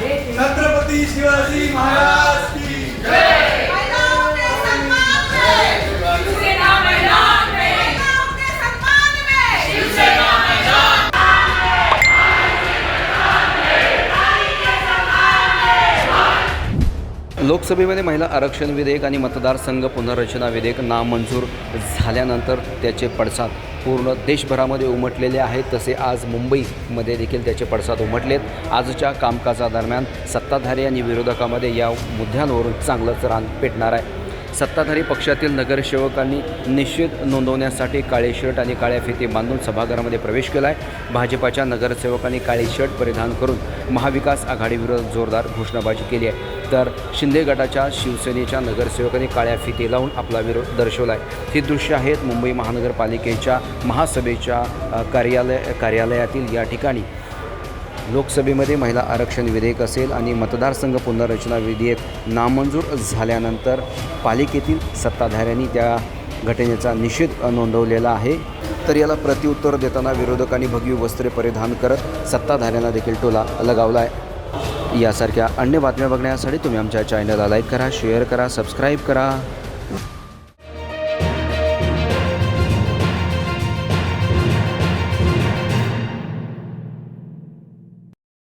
छत्रपती शिवाजी महाराज की जय। महिलाओं के सम्मान में शिवसेना मैदान में, महिलाओं के सम्मान में शिवसेना मैदान में। लोकसभेमध्ये महिला आरक्षण विधेयक आणि मतदारसंघ पुनर्रचना विधेयक नामंजूर झाल्यानंतर त्याचे पडसाद पूर्ण देशभरामध्ये उमटलेले आहेत। तसे आज मुंबईमध्ये देखील त्याचे पडसाद उमटलेत। आजच्या कामकाजादरम्यान सत्ताधारी आणि विरोधकामध्ये या मुद्द्यांवरून चांगलंच रान पेटणार आहे। सत्ताधारी पक्षातील नगरसेवकांनी निषेध नोंदवण्यासाठी काळे शर्ट आणि काळ्या फिती बांधून सभागृहामध्ये प्रवेश केला आहे। भाजपाच्या नगरसेवकांनी काळे शर्ट परिधान करून महाविकास आघाडीविरोधात जोरदार घोषणाबाजी केली आहे, तर शिंदे गटाच्या शिवसेनेच्या नगरसेवकांनी काळ्या फिती लावून आपला विरोध दर्शवला आहे। ही दृश्य आहेत मुंबई महानगरपालिकेच्या महासभेच्या कार्यालयातील। या ठिकाणी लोकसभेमध्ये महिला आरक्षण विधेयक असेल आणि मतदारसंघ पुनर्रचना विधेयक नामंजूर झाल्यानंतर पालिकेतील सत्ताधाऱ्यांनी त्या घटनेचा निषेध नोंदवलेला आहे। तर याला प्रत्युत्तर देताना विरोधकांनी भगवी वस्त्रे परिधान करत सत्ताधाऱ्यांना देखील टोला लगावला आहे। यासारख्या अन्य बातम्या बघण्यासाठी तुम्ही आमच्या चॅनलला लाईक करा, शेअर करा, सबस्क्राईब करा।